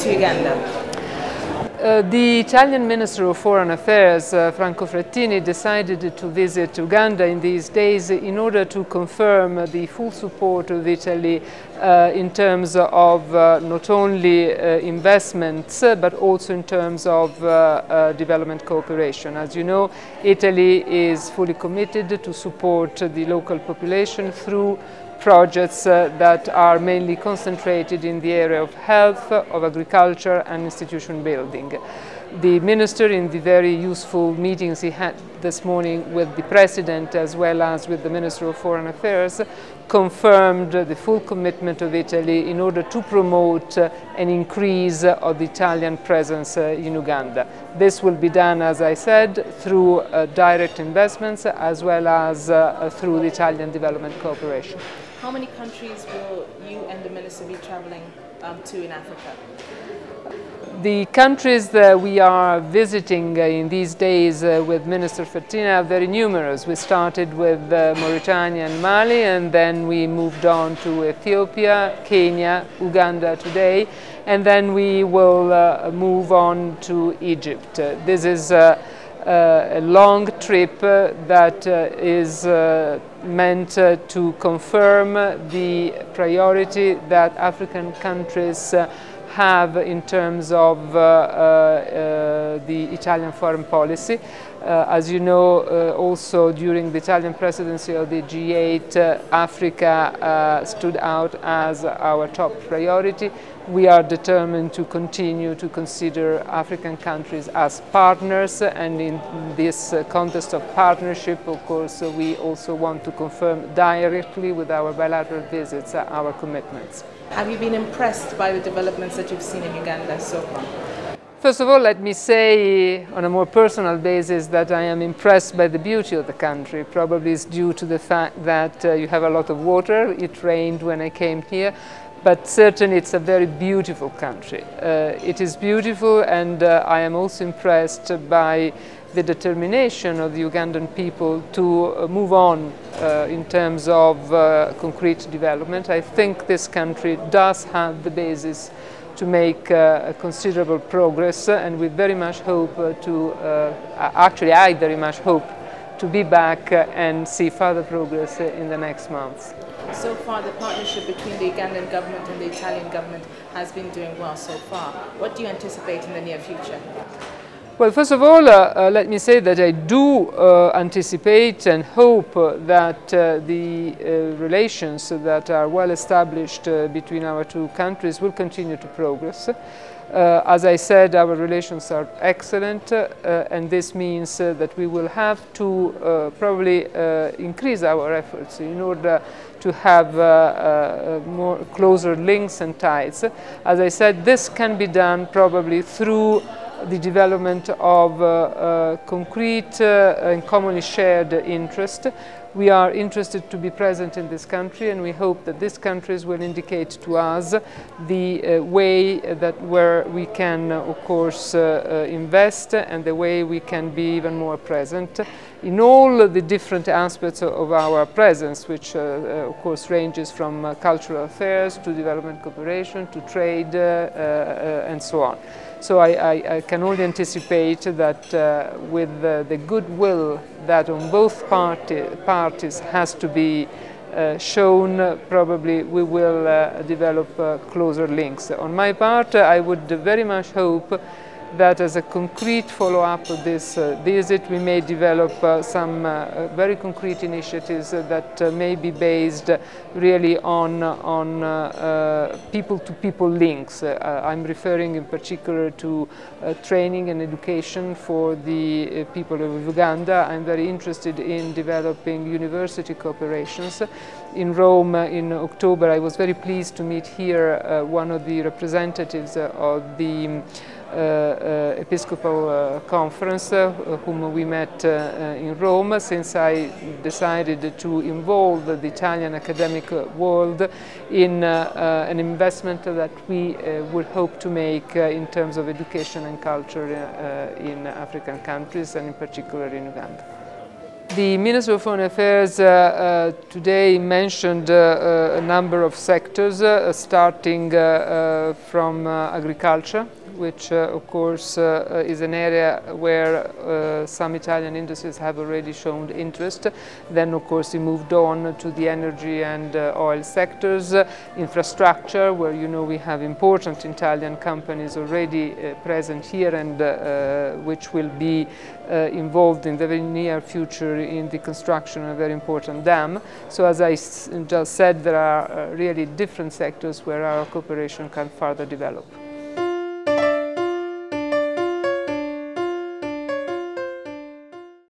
to Uganda? The Italian Minister of Foreign Affairs, Franco Frattini, decided to visit Uganda in these days in order to confirm the full support of Italy in terms of not only investments but also in terms of development cooperation. As you know, Italy is fully committed to support the local population through projects that are mainly concentrated in the area of health, of agriculture and institution building. The Minister, in the very useful meetings he had this morning with the President as well as with the Minister of Foreign Affairs, confirmed the full commitment of Italy in order to promote an increase of the Italian presence in Uganda. This will be done, as I said, through direct investments as well as through the Italian development cooperation. How many countries will you and the Minister be traveling to in Africa? The countries that we are visiting in these days with Minister Frattini are very numerous. We started with Mauritania and Mali, and then we moved on to Ethiopia, Kenya, Uganda today, and then we will move on to Egypt. This is a long trip that is meant to confirm the priority that African countries have in terms of the Italian foreign policy. As you know, also during the Italian presidency of the G8, Africa stood out as our top priority. We are determined to continue to consider African countries as partners, and in this context of partnership, of course, we also want to confirm directly with our bilateral visits our commitments. Have you been impressed by the developments that you've seen in Uganda so far? First of all, let me say on a more personal basis that I am impressed by the beauty of the country. Probably it's due to the fact that you have a lot of water. It rained when I came here, but certainly it's a very beautiful country. It is beautiful, and I am also impressed by the determination of the Ugandan people to move on in terms of concrete development. I think this country does have the basis to make considerable progress, and we very much hope actually I very much hope to be back and see further progress in the next months. So far, the partnership between the Ugandan government and the Italian government has been doing well so far. What do you anticipate in the near future? Well, first of all, let me say that I do anticipate and hope that the relations that are well established between our two countries will continue to progress. As I said, our relations are excellent, and this means that we will have to probably increase our efforts in order to have more closer links and ties. As I said, this can be done probably through the development of concrete and commonly shared interest. We are interested to be present in this country, and we hope that these countries will indicate to us the way where we can, of course, invest, and the way we can be even more present in all the different aspects of our presence, which of course ranges from cultural affairs to development cooperation to trade and so on. So I can only anticipate that with the goodwill that on both parties has to be shown, probably we will develop closer links. On my part, I would very much hope that as a concrete follow-up of this visit, we may develop some very concrete initiatives that may be based really on people-to-people links. I'm referring in particular to training and education for the people of Uganda. I'm very interested in developing university cooperations. In Rome in October, I was very pleased to meet here one of the representatives of the Episcopal Conference, whom we met in Rome, since I decided to involve the Italian academic world in an investment that we would hope to make in terms of education and culture in African countries, and in particular in Uganda. The Minister of Foreign Affairs today mentioned a number of sectors, starting from agriculture, which of course is an area where some Italian industries have already shown interest. Then of course he moved on to the energy and oil sectors, infrastructure, where you know we have important Italian companies already present here and which will be involved in the very near future in the construction of a very important dam. So as I just said, there are really different sectors where our cooperation can further develop.